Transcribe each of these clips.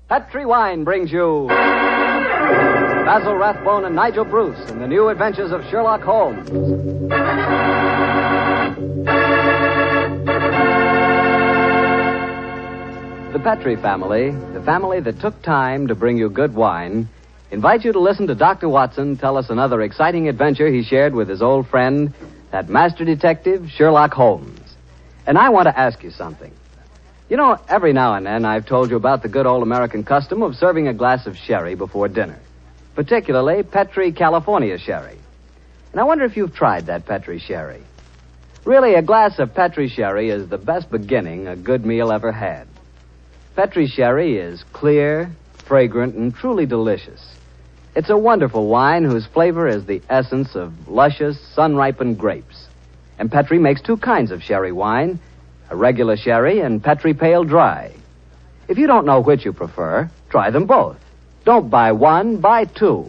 Petri Wine brings you Basil Rathbone and Nigel Bruce in the new adventures of Sherlock Holmes. The Petri family, the family that took time to bring you good wine, invite you to listen to Dr. Watson tell us another exciting adventure he shared with his old friend, that master detective, Sherlock Holmes. And I want to ask you something. You know, every now and then I've told you about the good old American custom of serving a glass of sherry before dinner, particularly Petri California sherry. And I wonder if you've tried that Petri sherry. Really, a glass of Petri sherry is the best beginning a good meal ever had. Petri sherry is clear, fragrant, and truly delicious. It's a wonderful wine whose flavor is the essence of luscious, sun-ripened grapes. And Petri makes two kinds of sherry wine, a regular sherry and Petri Pale Dry. If you don't know which you prefer, try them both. Don't buy one, buy two.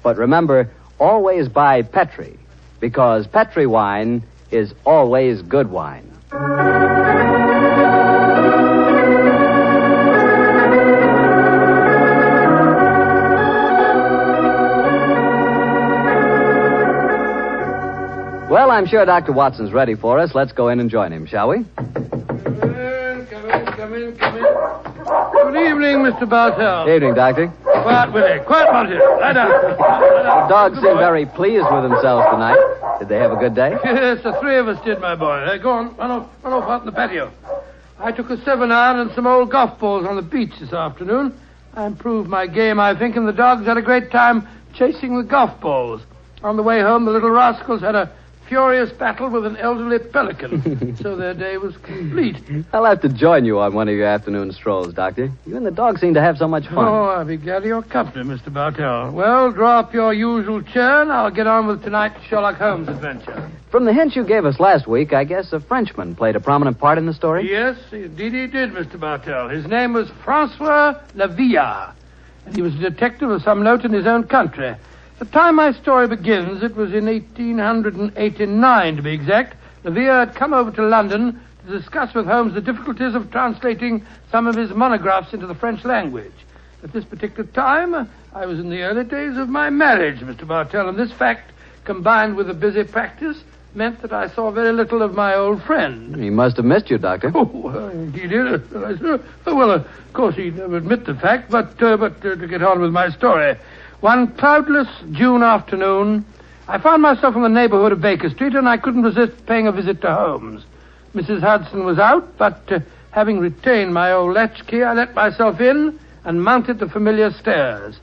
But remember, always buy Petri, because Petri wine is always good wine. Well, I'm sure Dr. Watson's ready for us. Let's go in and join him, shall we? Come in. Good evening, Mr. Bartell. Good evening, Doctor. Quiet, Willie. Quiet, Monty. Lie down. The dogs seem very pleased with themselves tonight. Did they have a good day? Yes, the three of us did, my boy. Go on. Run off out in the patio. I took a 7-iron and some old golf balls on the beach this afternoon. I improved my game, I think, and the dogs had a great time chasing the golf balls. On the way home, the little rascals had a furious battle with an elderly pelican, so their day was complete. I'll have to join you on one of your afternoon strolls, Doctor. You and the dog seem to have so much fun. Oh, I'll be glad of your company, Mr. Bartell. Well, draw up your usual chair, and I'll get on with tonight's Sherlock Holmes adventure. From the hint you gave us last week, I guess a Frenchman played a prominent part in the story? Yes, indeed he did, Mr. Bartell. His name was Francois Lavilla, and he was a detective of some note in his own country. The time my story begins, it was in 1889, to be exact. Lavilla had come over to London to discuss with Holmes the difficulties of translating some of his monographs into the French language. At this particular time, I was in the early days of my marriage, Mr. Bartell, and this fact, combined with a busy practice, meant that I saw very little of my old friend. He must have missed you, Doctor. Oh, he did. Well, of course, he'd never admit the fact, but to get on with my story. One cloudless June afternoon, I found myself in the neighborhood of Baker Street, and I couldn't resist paying a visit to Holmes. Mrs. Hudson was out, but having retained my old latchkey, I let myself in and mounted the familiar stairs.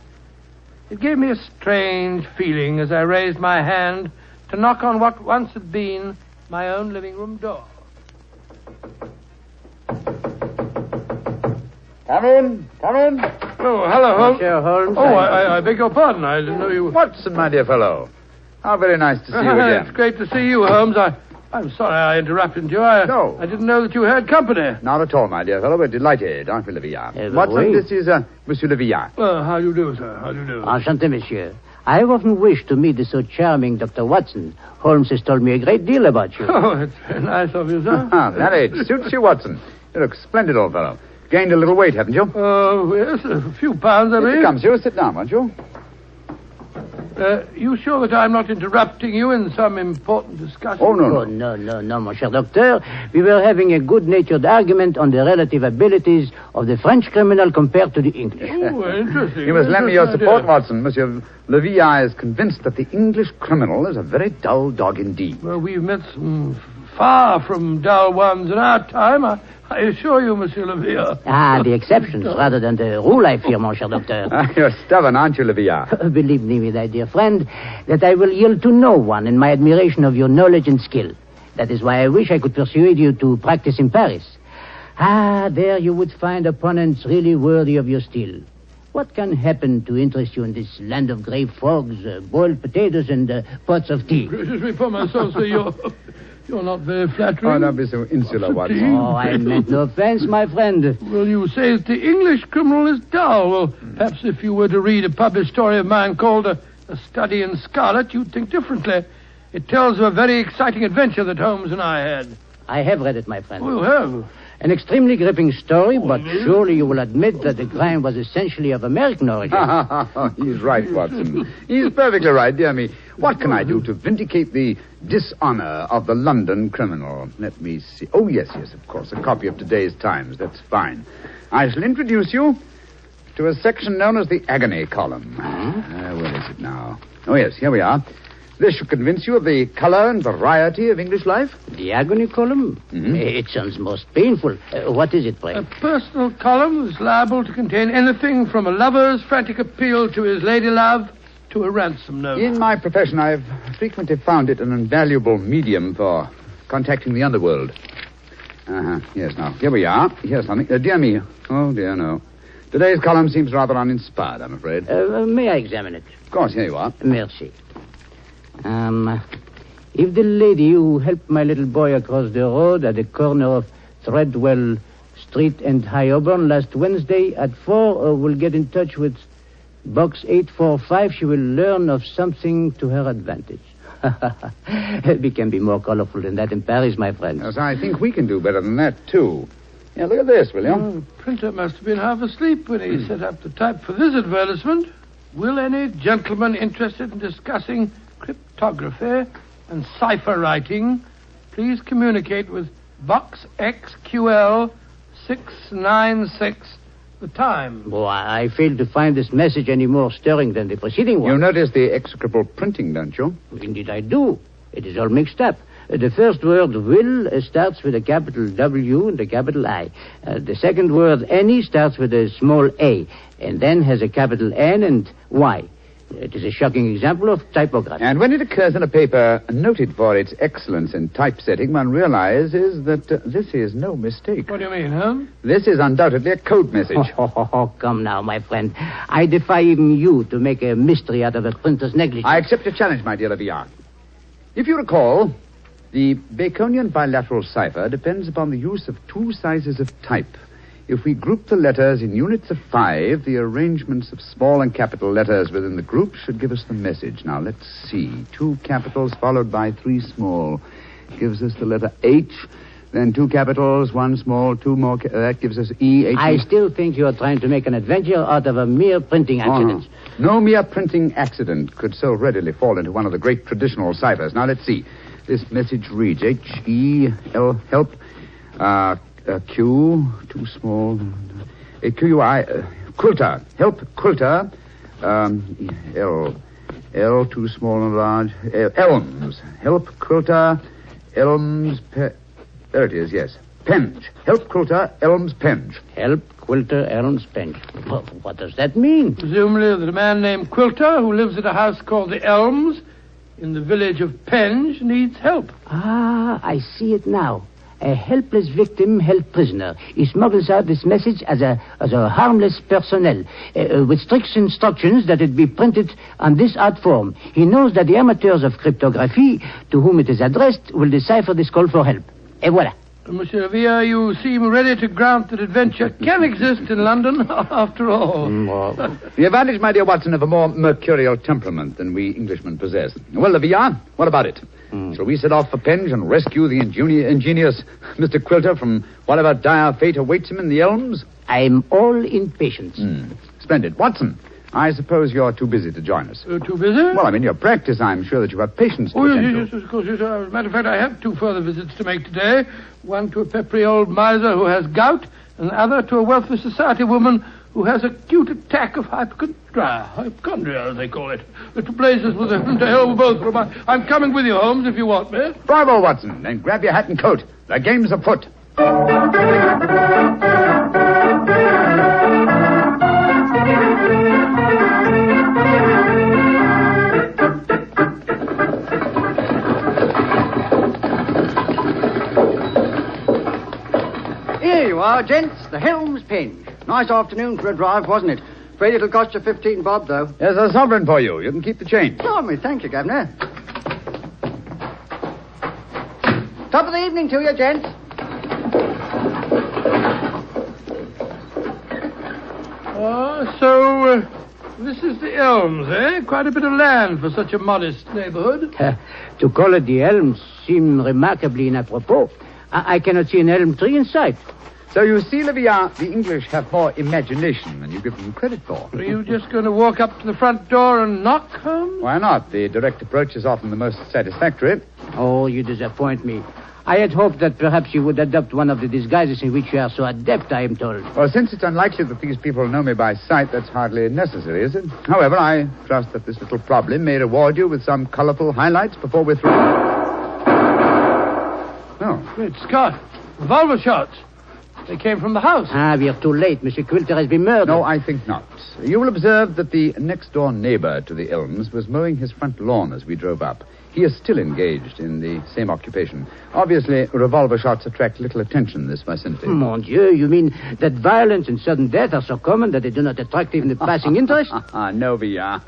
It gave me a strange feeling as I raised my hand to knock on what once had been my own living room door. Come in. Oh, hello, Holmes. Monsieur Holmes. Oh, I beg your pardon. I didn't know you... Watson, my dear fellow. How very nice to see you again. It's great to see you, Holmes. I'm sorry I interrupted you. No. I didn't know that you had company. Not at all, my dear fellow. We're delighted, aren't we, Lavilla? Watson, oui. this is Monsieur Lavilla. How do you do, sir? How do you do? Enchanté, monsieur. I have often wished to meet the so charming Dr. Watson. Holmes has told me a great deal about you. Oh, it's very nice of you, sir. That age suits you, Watson. You look splendid, old fellow. Gained a little weight, haven't you? Oh, yes, a few pounds, I Here mean. it comes, you. Sit down, won't you? You sure that I'm not interrupting you in some important discussion? Oh, no. Oh, no, mon cher docteur. We were having a good-natured argument on the relative abilities of the French criminal compared to the English. Oh, interesting. You must lend me your Interesting support, idea. Watson. Monsieur Lavilla is convinced that the English criminal is a very dull dog indeed. Well, we've met some far from dull ones in our time. I assure you, Monsieur Lavilla. The exceptions rather than the rule, I fear, mon cher docteur. You're stubborn, aren't you, Lavilla? Believe me, my dear friend, that I will yield to no one in my admiration of your knowledge and skill. That is why I wish I could persuade you to practice in Paris. There you would find opponents really worthy of your steel. What can happen to interest you in this land of grey frogs, boiled potatoes, and pots of tea? Gracious me for myself, sir, you're not very flattering. Oh, don't be so insular, Watson. Oh, I meant no offense, my friend. Well, you say that the English criminal is dull. Well, perhaps if you were to read a published story of mine called A Study in Scarlet, you'd think differently. It tells of a very exciting adventure that Holmes and I had. I have read it, my friend. Oh, you have? An extremely gripping story, but surely you will admit that the crime was essentially of American origin. He's right, Watson. He's perfectly right, dear me. What can I do to vindicate the dishonor of the London criminal? Let me see. Oh, yes, of course. A copy of today's Times. That's fine. I shall introduce you to a section known as the agony column. Where is it now? Oh, yes, here we are. This should convince you of the color and variety of English life. The agony column? Mm-hmm. It sounds most painful. What is it, pray? A personal column is liable to contain anything from a lover's frantic appeal to his lady-love to a ransom note. In my profession, I've frequently found it an invaluable medium for contacting the underworld. Yes, now, here we are. Here's something. Dear me. Oh, dear, no. Today's column seems rather uninspired, I'm afraid. May I examine it? Of course, here you are. Merci. If the lady who helped my little boy across the road at the corner of Threadwell Street and High Auburn last Wednesday at 4 will get in touch with Box 845, she will learn of something to her advantage. We can be more colorful than that in Paris, my friend. Yes, I think we can do better than that, too. Yeah, look at this, will you? The printer must have been half asleep when he set up the type for this advertisement. Will any gentleman interested in discussing cryptography and cipher writing please communicate with Box XQL 696, the time? Oh, I fail to find this message any more stirring than the preceding one. You notice the execrable printing, don't you? Indeed I do. It is all mixed up. The first word, will, starts with a capital W and a capital I. The second word, any, starts with a small a, and then has a capital N and Y. It is a shocking example of typography. And when it occurs in a paper noted for its excellence in typesetting, one realizes that this is no mistake. What do you mean, Holmes? This is undoubtedly a code message. Come now, my friend. I defy even you to make a mystery out of a printer's negligence. I accept your challenge, my dear Lavillard. If you recall, the Baconian bilateral cipher depends upon the use of two sizes of type. If we group the letters in units of 5, the arrangements of small and capital letters within the group should give us the message. Now, let's see. 2 capitals followed by 3 small gives us the letter H. Then 2 capitals, 1 small, 2 more. That gives us E. H. I still think you are trying to make an adventure out of a mere printing accident. No mere printing accident could so readily fall into one of the great traditional ciphers. Now, let's see. This message reads H-E-L, help, Q, too small, Q-U-I, quilter, help, quilter, L, too small and large, elms, help, quilter, elms, there it is, yes, penge, help, quilter, elms, penge. Help, quilter, elms, penge. What does that mean? Presumably that a man named Quilter, who lives at a house called the Elms, in the village of Penge, needs help. I see it now. A helpless victim held prisoner. He smuggles out this message as a harmless personnel, with strict instructions that it be printed on this art form. He knows that the amateurs of cryptography, to whom it is addressed, will decipher this call for help. Et voilà. Monsieur Villa, you seem ready to grant that adventure can exist in London, after all. The advantage, my dear Watson, of a more mercurial temperament than we Englishmen possess. Well, Lavillard, what about it? Shall we set off for Penge and rescue the ingenious Mr. Quilter from whatever dire fate awaits him in the elms? I'm all impatience. Splendid. Watson, I suppose you're too busy to join us. Too busy? Well, your practice, I'm sure that you have patience to attend to. Yes, of course, yes. As a matter of fact, I have 2 further visits to make today. One to a peppery old miser who has gout, and the other to a wealthy society woman who has acute attack of hypochondria, as they call it. The 2 places with to hell with both. I'm coming with you, Holmes, if you want me. Bravo, Watson. Then grab your hat and coat. The game's afoot. Here you are, gents. The Helms Penge. Nice afternoon for a drive, wasn't it? Afraid it'll cost you 15 bob, though. There's a sovereign for you. You can keep the change. Blimey, thank you, Governor. Top of the evening to you, gents. So this is the Elms, eh? Quite a bit of land for such a modest neighborhood. To call it the Elms seemed remarkably inapropos. I cannot see an elm tree in sight. So you see, Livia, the English have more imagination than you give them credit for. Are you just going to walk up to the front door and knock, Holmes? Why not? The direct approach is often the most satisfactory. Oh, you disappoint me. I had hoped that perhaps you would adopt one of the disguises in which you are so adept, I am told. Well, since it's unlikely that these people know me by sight, that's hardly necessary, is it? However, I trust that this little problem may reward you with some colorful highlights before we're through. Oh. Great Scott. Revolver shots. They came from the house. We are too late. Monsieur Quilter has been murdered. No, I think not. You will observe that the next-door neighbor to the Elms was mowing his front lawn as we drove up. He is still engaged in the same occupation. Obviously, revolver shots attract little attention in this vicinity. Mon Dieu, you mean that violence and sudden death are so common that they do not attract even the passing interest? No, Villa.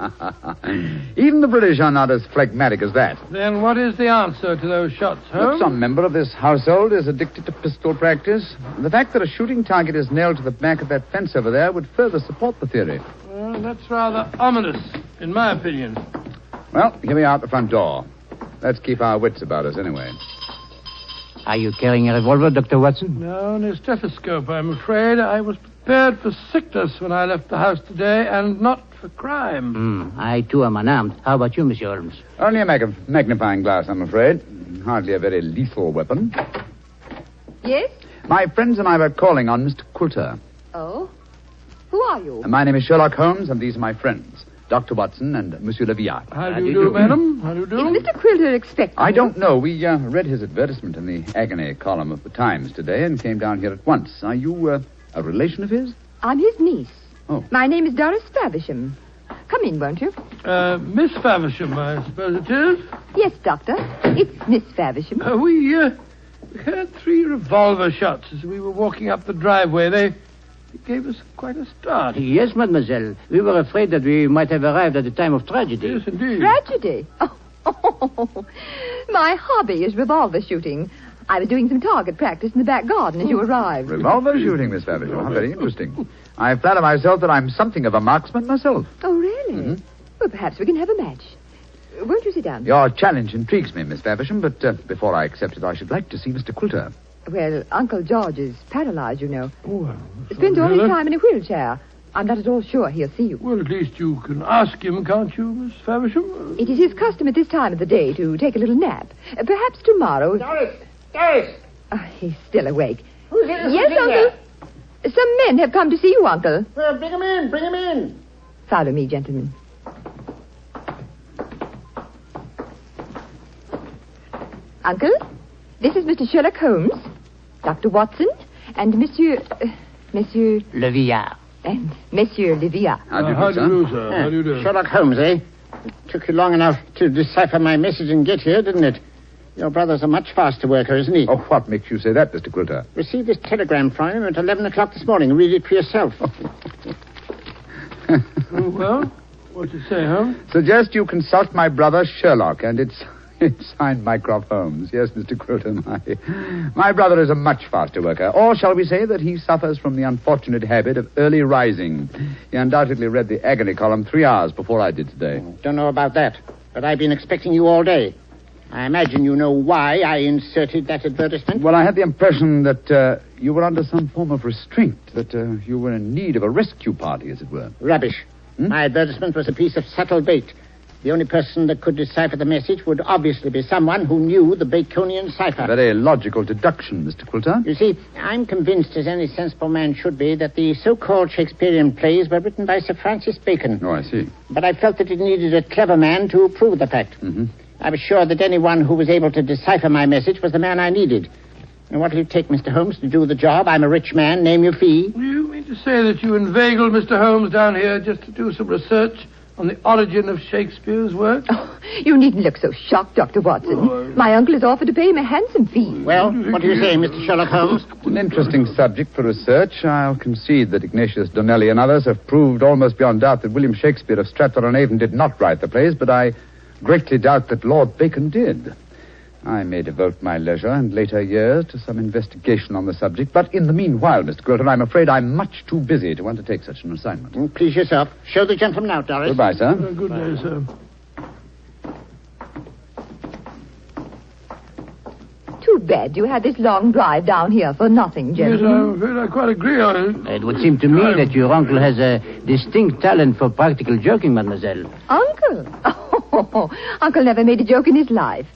Even the British are not as phlegmatic as that. Then what is the answer to those shots, Holmes? Look, some member of this household is addicted to pistol practice. The fact that a shooting target is nailed to the back of that fence over there would further support the theory. Well, that's rather ominous, in my opinion. Well, here we are at the front door. Let's keep our wits about us anyway. Are you carrying a revolver, Dr. Watson? No, and a stethoscope, I'm afraid. I was prepared for sickness when I left the house today, and not for crime. I, too, am unarmed. How about you, Monsieur Holmes? Only a magnifying glass, I'm afraid. Hardly a very lethal weapon. Yes? My friends and I were calling on Mr. Quilter. Oh? Who are you? My name is Sherlock Holmes, and these are my friends, Dr. Watson and Monsieur Leviat. How do you do, madam? How do you do? Is Mr. Quilter expecting I don't know. We read his advertisement in the agony column of the Times today and came down here at once. Are you a relation of his? I'm his niece. Oh. My name is Doris Faversham. Come in, won't you? Miss Faversham, I suppose it is. Yes, Doctor. It's Miss Faversham. We heard 3 revolver shots as we were walking up the driveway. They gave us quite a start. Yes, mademoiselle. We were afraid that we might have arrived at a time of tragedy. Yes, indeed. Tragedy? Oh, my hobby is revolver shooting. I was doing some target practice in the back garden as you arrived. Revolver shooting, Miss Faversham. How very interesting. I flatter myself that I'm something of a marksman myself. Oh, really? Mm-hmm. Well, perhaps we can have a match. Won't you sit down? Your challenge intrigues me, Miss Faversham, but before I accept it, I should like to see Mr. Quilter. Well, Uncle George is paralyzed, you know. Oh, well, Spends all his time in a wheelchair. I'm not at all sure he'll see you. Well, at least you can ask him, can't you, Miss Faversham? It is his custom at this time of the day to take a little nap. Perhaps tomorrow... Doris! he's still awake. Who's here? Yes, Uncle. Some men have come to see you, Uncle. Well, bring him in. Follow me, gentlemen. Uncle, this is Mr. Sherlock Holmes, Dr. Watson, and Monsieur Le Villard. and Monsieur Leviat. How do you How do, do you sir? do, sir? How do you do? Sherlock Holmes, eh? It took you long enough to decipher my message and get here, didn't it? Your brother's a much faster worker, isn't he? Oh, what makes you say that, Mr. Quilter? Received this telegram from him at 11 o'clock this morning. Read it for yourself. Oh, well, what's it say, Holmes? Suggest you consult my brother Sherlock, and it's signed Mycroft Holmes. Yes, Mr. Quilter, my brother is a much faster worker. Or shall we say that he suffers from the unfortunate habit of early rising. He undoubtedly read the agony column 3 hours before I did today. Don't know about that, but I've been expecting you all day. I imagine you know why I inserted that advertisement. Well, I had the impression that you were under some form of restraint, that you were in need of a rescue party, as it were. Rubbish. My advertisement was a piece of subtle bait. The only person that could decipher the message would obviously be someone who knew the Baconian cipher. Very logical deduction, Mr. Quilter. You see, I'm convinced, as any sensible man should be, that the so-called Shakespearean plays were written by Sir Francis Bacon. Oh, I see. But I felt that it needed a clever man to prove the fact. Mm-hmm. I was sure that anyone who was able to decipher my message was the man I needed. And what will it take, Mr. Holmes, to do the job? I'm a rich man. Name your fee. You mean to say that you inveigled Mr. Holmes down here just to do some research on the origin of Shakespeare's work? Oh, you needn't look so shocked, Dr. Watson. My uncle has offered to pay him a handsome fee. Well, what do you say, Mr. Sherlock Holmes? An interesting subject for research. I'll concede that Ignatius Donnelly and others have proved almost beyond doubt that William Shakespeare of Stratford-on-Avon did not write the plays, but I greatly doubt that Lord Bacon did. I may devote my leisure and later years to some investigation on the subject, but in the meanwhile, Mr. Quilter, I'm afraid I'm much too busy to undertake such an assignment. Please yourself. Show the gentleman out, Doris. Goodbye, sir. Good day, sir. Too bed you had this long drive down here for nothing, Yes, gentlemen. I'm afraid I quite agree. It would seem to me that your uncle has a distinct talent for practical joking, mademoiselle. Uncle? Oh, Uncle never made a joke in his life.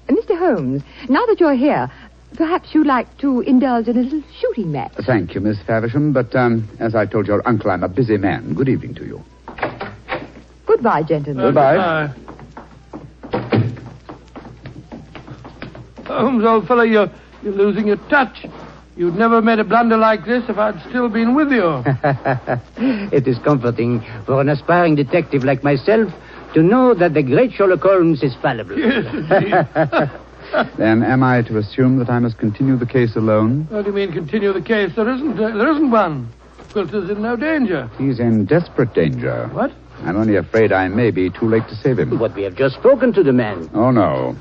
Mr. Holmes, now that you're here, perhaps you'd like to indulge in a little shooting match. Thank you, Miss Faversham, but as I told your uncle, I'm a busy man. Good evening to you. Goodbye, gentlemen. Goodbye. Holmes, old fellow, you're losing your touch. You'd never have made a blunder like this if I'd still been with you. It is comforting for an aspiring detective like myself to know that the great Sherlock Holmes is fallible. Yes, indeed. Then am I to assume that I must continue the case alone? What do you mean, continue the case? There isn't one. Quilter's in no danger. He's in desperate danger. What? I'm only afraid I may be too late to save him. But we have just spoken to the man. Oh, no.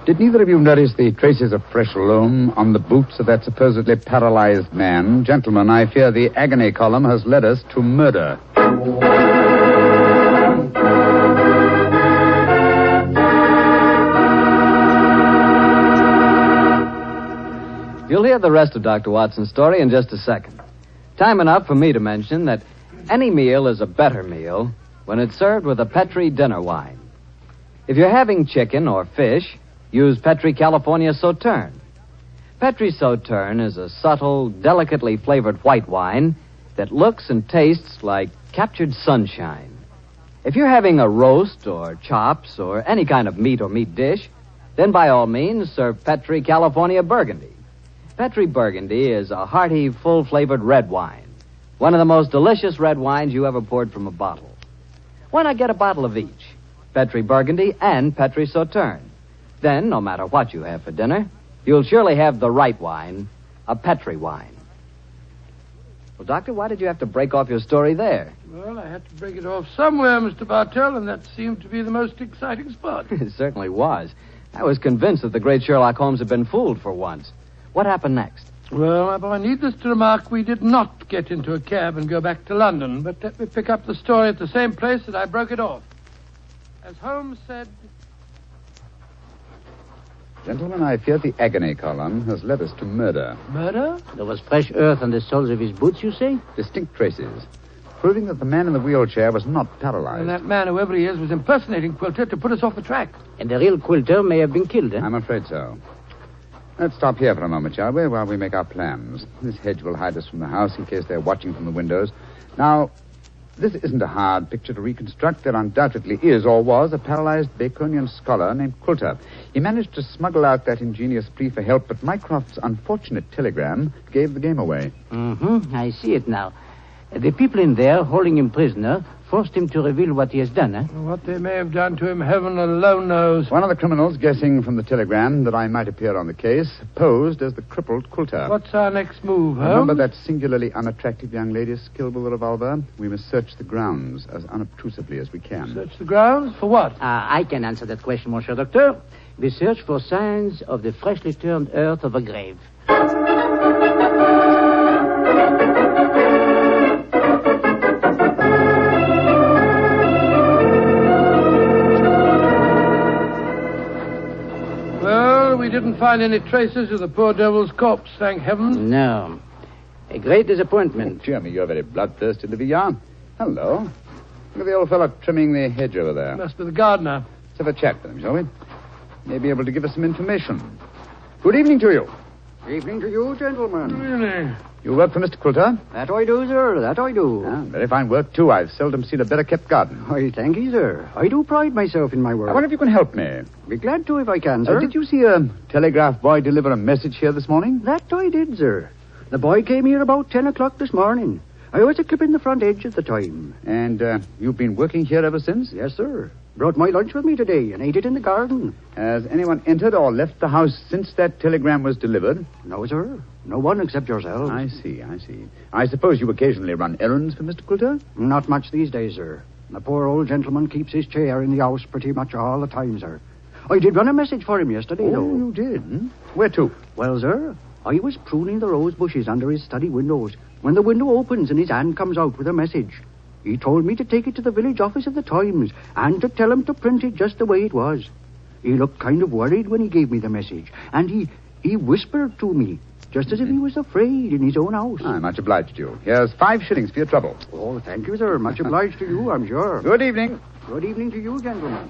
Did neither of you notice the traces of fresh loam on the boots of that supposedly paralyzed man? Gentlemen, I fear the agony column has led us to murder. You'll hear the rest of Dr. Watson's story in just a second. Time enough for me to mention that any meal is a better meal when it's served with a Petri dinner wine. If you're having chicken or fish, use Petri California Sauterne. Petri Sauterne is a subtle, delicately flavored white wine that looks and tastes like captured sunshine. If you're having a roast or chops or any kind of meat or meat dish, then by all means serve Petri California Burgundy. Petri Burgundy is a hearty, full-flavored red wine. One of the most delicious red wines you ever poured from a bottle. Why not get a bottle of each? Petri Burgundy and Petri Sauterne. Then, no matter what you have for dinner, you'll surely have the right wine, a Petri wine. Well, Doctor, why did you have to break off your story there? Well, I had to break it off somewhere, Mr. Bartell, and that seemed to be the most exciting spot. It certainly was. I was convinced that the great Sherlock Holmes had been fooled for once. What happened next? Well, my boy, needless to remark, we did not get into a cab and go back to London, but let me pick up the story at the same place that I broke it off. As Holmes said... Gentlemen, I fear the agony column has led us to murder. Murder? There was fresh earth on the soles of his boots, you say? Distinct traces, proving that the man in the wheelchair was not paralyzed. And that man, whoever he is, was impersonating Quilter to put us off the track. And the real Quilter may have been killed, eh? I'm afraid so. Let's stop here for a moment, shall we, while we make our plans. This hedge will hide us from the house in case they're watching from the windows. Now, this isn't a hard picture to reconstruct. There undoubtedly is, or was, a paralyzed Baconian scholar named Quilter. He managed to smuggle out that ingenious plea for help, but Mycroft's unfortunate telegram gave the game away. Mm-hmm. I see it now. The people in there, holding him prisoner, forced him to reveal what he has done, eh? What they may have done to him, heaven alone knows. One of the criminals, guessing from the telegram that I might appear on the case, posed as the crippled Quilter. What's our next move, Holmes? Remember that singularly unattractive young lady skilled with a revolver? We must search the grounds as unobtrusively as we can. Search the grounds? For what? I can answer that question, Monsieur Docteur. We search for signs of the freshly turned earth of a grave. We didn't find any traces of the poor devil's corpse, thank heaven. No. A great disappointment. Oh, dear me, you're very bloodthirsty, Livia. Hello. Look at the old fellow trimming the hedge over there. Must be the gardener. Let's have a chat with him, shall we? May be able to give us some information. Good evening to you. Evening to you, gentlemen. Really? You work for Mr. Quilter? That I do, sir. That I do. Ah, very fine work, too. I've seldom seen a better-kept garden. I thank you, sir. I do pride myself in my work. I wonder if you can help me. Be glad to if I can, sir. Did you see a telegraph boy deliver a message here this morning? That I did, sir. The boy came here about 10 o'clock this morning. I was a clipping the front edge at the time. And you've been working here ever since? Yes, sir. Brought my lunch with me today and ate it in the garden. Has anyone entered or left the house since that telegram was delivered? No, sir. No one except yourselves. I see. I suppose you occasionally run errands for Mr. Quilter? Not much these days, sir. The poor old gentleman keeps his chair in the house pretty much all the time, sir. I did run a message for him yesterday, though. Oh, you did? Where to? Well, sir, I was pruning the rose bushes under his study windows when the window opens and his hand comes out with a message. He told me to take it to the village office of the Times and to tell him to print it just the way it was. He looked kind of worried when he gave me the message, and he He whispered to me, just as if he was afraid in his own house. I'm much obliged to you. Here's 5 shillings for your trouble. Oh, thank you, sir. Much obliged to you, I'm sure. Good evening. Good evening to you, gentlemen.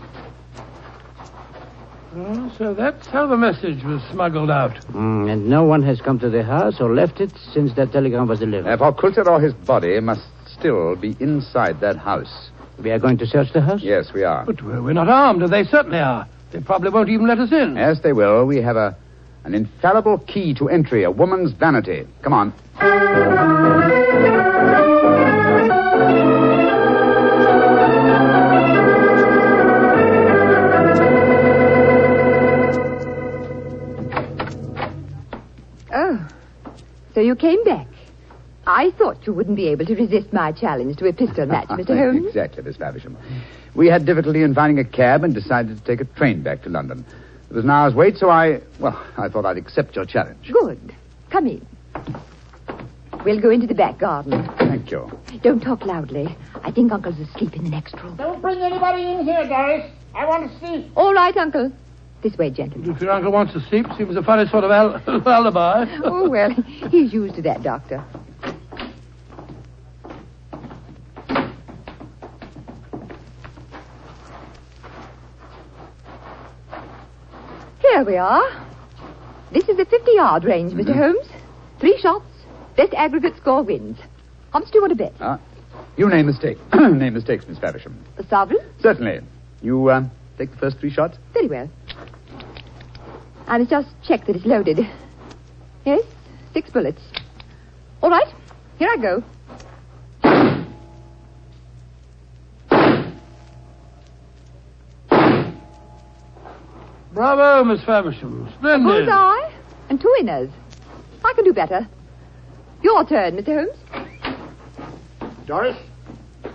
Oh, so that's how the message was smuggled out. And no one has come to the house or left it since that telegram was delivered. Therefore, Coulter or his body must still be inside that house. We are going to search the house? Yes, we are. But we're not armed, and they certainly are. They probably won't even let us in. Yes, they will. We have an infallible key to entry, a woman's vanity. Come on. Oh, so you came back. I thought you wouldn't be able to resist my challenge to a pistol match, Mr. Holmes. Exactly, Miss Faversham. We had difficulty in finding a cab and decided to take a train back to London. There was an hour's wait, so I thought I'd accept your challenge. Good. Come in. We'll go into the back garden. Thank you. Don't talk loudly. I think Uncle's asleep in the next room. Don't bring anybody in here, Doris. I want to see. All right, Uncle. This way, gentlemen. If your uncle wants to sleep, seems a funny sort of alibi. Oh, well, he's used to that, Doctor. Here we are. This is the 50-yard range, Mr. Holmes. 3 shots. Best aggregate score wins. How much do you want to bet? You name the stake. Name the stakes, Miss Faversham. A sovereign? Certainly. You take the first 3 shots? Very well. I must just check that it's loaded. Yes, 6 bullets. All right, here I go. Bravo, Miss Faversham. Splendid. Bullseye and 2 winners. I can do better. Your turn, Mr. Holmes. Doris,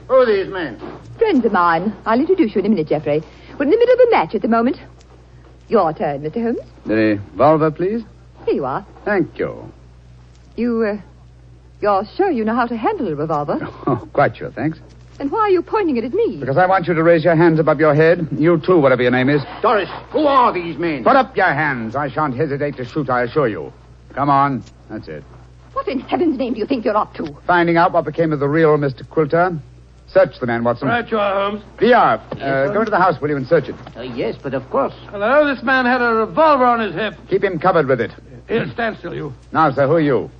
who are these men? Friends of mine. I'll introduce you in a minute, Geoffrey. We're in the middle of a match at the moment. Your turn, Mr. Holmes. The revolver, please. Here you are. Thank you. You're sure you know how to handle a revolver? Oh, quite sure, thanks. Then why are you pointing it at me? Because I want you to raise your hands above your head. You too, whatever your name is. Doris, who are these men? Put up your hands. I shan't hesitate to shoot, I assure you. Come on. That's it. What in heaven's name do you think you're up to? Finding out what became of the real Mr. Quilter. Search the man, Watson. Right you are, Holmes. VR, go into the house, will you, and search it. Yes, but of course. Hello, this man had a revolver on his hip. Keep him covered with it. Here, stand still, you. Now, sir, who are you?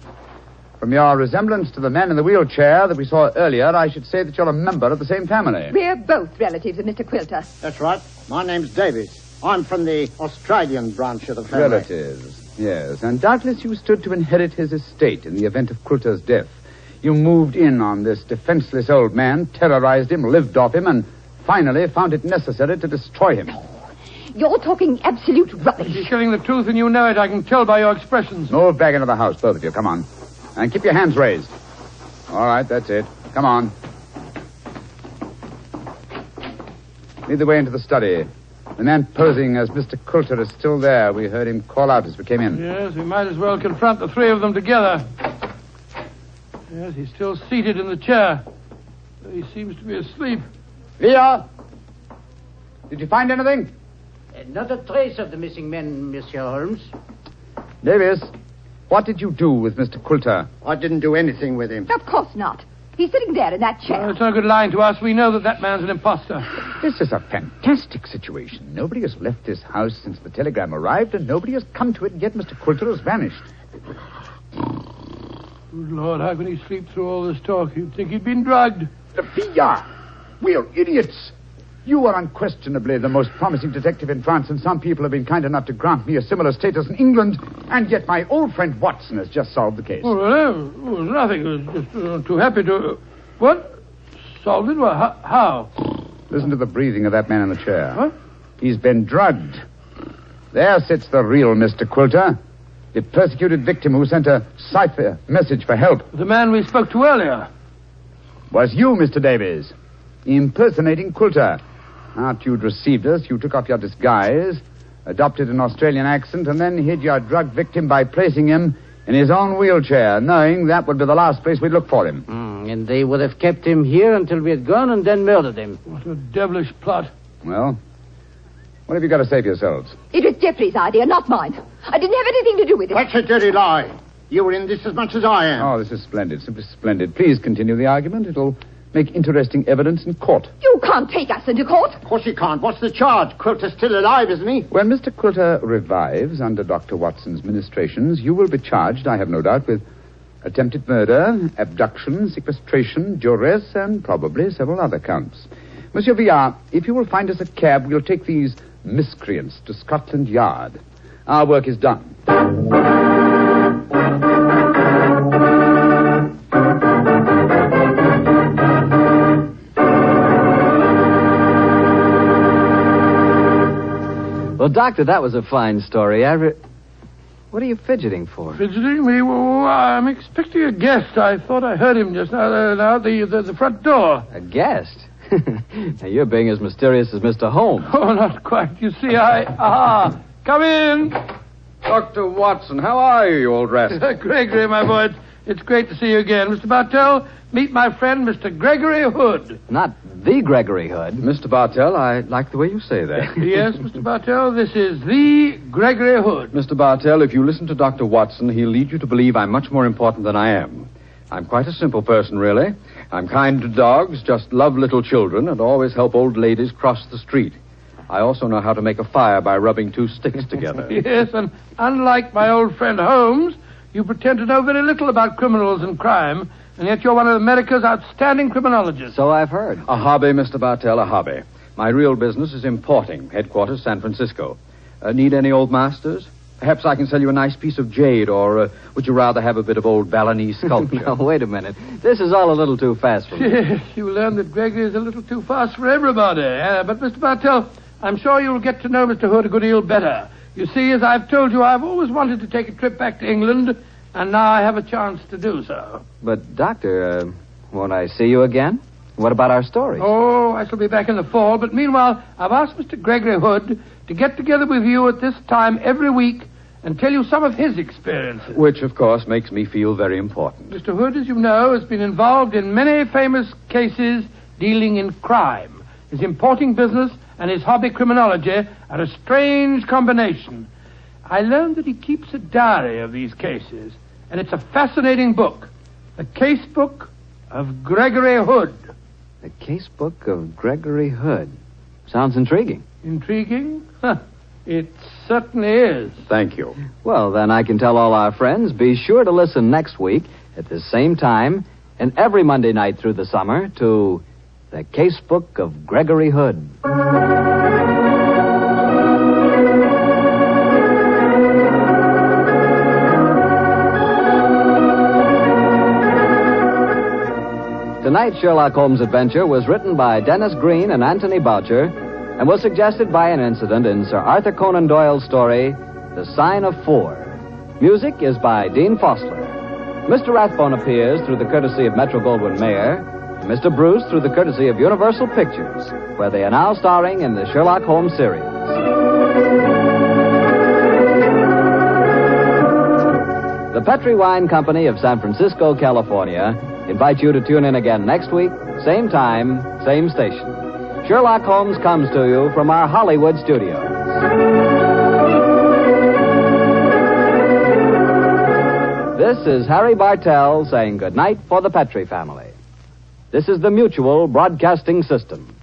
From your resemblance to the man in the wheelchair that we saw earlier, I should say that you're a member of the same family. We're both relatives of Mr. Quilter. That's right. My name's Davies. I'm from the Australian branch of the family. Relatives, yes. And doubtless you stood to inherit his estate in the event of Quilter's death. You moved in on this defenseless old man, terrorized him, lived off him, and finally found it necessary to destroy him. You're talking absolute rubbish. You're telling the truth and you know it. I can tell by your expressions. Move back into the house, both of you. Come on. And keep your hands raised. All right, that's it. Come on. Lead the way into the study. The man posing as Mr. Quilter is still there. We heard him call out as we came in. Yes, we might as well confront the 3 of them together. Yes, he's still seated in the chair. He seems to be asleep. Leah! Did you find anything? Not a trace of the missing men, Monsieur Holmes. Davis, what did you do with Mr. Quilter? I didn't do anything with him. Of course not. He's sitting there in that chair. It's no good lying to us. We know that man's an imposter. This is a fantastic situation. Nobody has left this house since the telegram arrived, and nobody has come to it, yet Mr. Quilter has vanished. Good Lord, how can he sleep through all this talk? You'd think he'd been drugged. Sophia! We're idiots. You are unquestionably the most promising detective in France, and some people have been kind enough to grant me a similar status in England, and yet my old friend Watson has just solved the case. Oh, well, nothing. I was just too happy to... What? Solved it? Well, how? Listen to the breathing of that man in the chair. What? He's been drugged. There sits the real Mr. Quilter, the persecuted victim who sent a Cipher message for help. The man we spoke to earlier. Was you, Mr. Davies, impersonating Quilter. After you'd received us, you took off your disguise, adopted an Australian accent, and then hid your drug victim by placing him in his own wheelchair, knowing that would be the last place we'd look for him. And they would have kept him here until we had gone and then murdered him. What a devilish plot. Well, what have you got to say for yourselves? It was Geoffrey's idea, not mine. I didn't have anything to do with it. That's a dirty lie. You were in this as much as I am. Oh, this is splendid, simply splendid. Please continue the argument. It'll make interesting evidence in court. You can't take us into court. Of course you can't. What's the charge? Quilter's still alive, isn't he? When Mr. Quilter revives under Dr. Watson's ministrations, you will be charged, I have no doubt, with attempted murder, abduction, sequestration, duress, and probably several other counts. Monsieur Villard, if you will find us a cab, we'll take these miscreants to Scotland Yard. Our work is done. Well, Doctor, that was a fine story. What are you fidgeting for? Fidgeting me? Well, I'm expecting a guest. I thought I heard him just now, the front door. A guest? Now, you're being as mysterious as Mr. Holmes. Oh, not quite. You see, come in. Dr. Watson, how are you old rascal? Gregory, my boy, it's great to see you again. Mr. Bartell, meet my friend, Mr. Gregory Hood. Not the Gregory Hood. Mr. Bartell, I like the way you say that. Yes, Mr. Bartell, this is the Gregory Hood. Mr. Bartell, if you listen to Dr. Watson, he'll lead you to believe I'm much more important than I am. I'm quite a simple person, really. I'm kind to dogs, just love little children, and always help old ladies cross the street. I also know how to make a fire by rubbing two sticks together. Yes, and unlike my old friend Holmes, you pretend to know very little about criminals and crime, and yet you're one of America's outstanding criminologists. So I've heard. A hobby, Mr. Bartell, a hobby. My real business is importing, headquarters San Francisco. Need any old masters? Perhaps I can sell you a nice piece of jade, or would you rather have a bit of old Balinese sculpture? Now, wait a minute. This is all a little too fast for me. Yes, you learn that Gregory is a little too fast for everybody. But, Mr. Bartell, I'm sure you'll get to know Mr. Hood a good deal better. You see, as I've told you, I've always wanted to take a trip back to England, and now I have a chance to do so. But, Doctor, won't I see you again? What about our story? Oh, I shall be back in the fall, but meanwhile, I've asked Mr. Gregory Hood to get together with you at this time every week and tell you some of his experiences. Which, of course, makes me feel very important. Mr. Hood, as you know, has been involved in many famous cases dealing in crime. His importing business and his hobby criminology are a strange combination. I learned that he keeps a diary of these cases, and it's a fascinating book. The Case Book of Gregory Hood. The Case Book of Gregory Hood. Sounds intriguing. Intriguing? It certainly is. Thank you. Well, then I can tell all our friends, be sure to listen next week at the same time and every Monday night through the summer to The Case Book of Gregory Hood. Tonight's Sherlock Holmes adventure was written by Dennis Green and Anthony Boucher and was suggested by an incident in Sir Arthur Conan Doyle's story, The Sign of Four. Music is by Dean Fossler. Mr. Rathbone appears through the courtesy of Metro-Goldwyn-Mayer, and Mr. Bruce through the courtesy of Universal Pictures, where they are now starring in the Sherlock Holmes series. The Petri Wine Company of San Francisco, California, invite you to tune in again next week, same time, same station. Sherlock Holmes comes to you from our Hollywood studios. This is Harry Bartell saying goodnight for the Petri family. This is the Mutual Broadcasting System.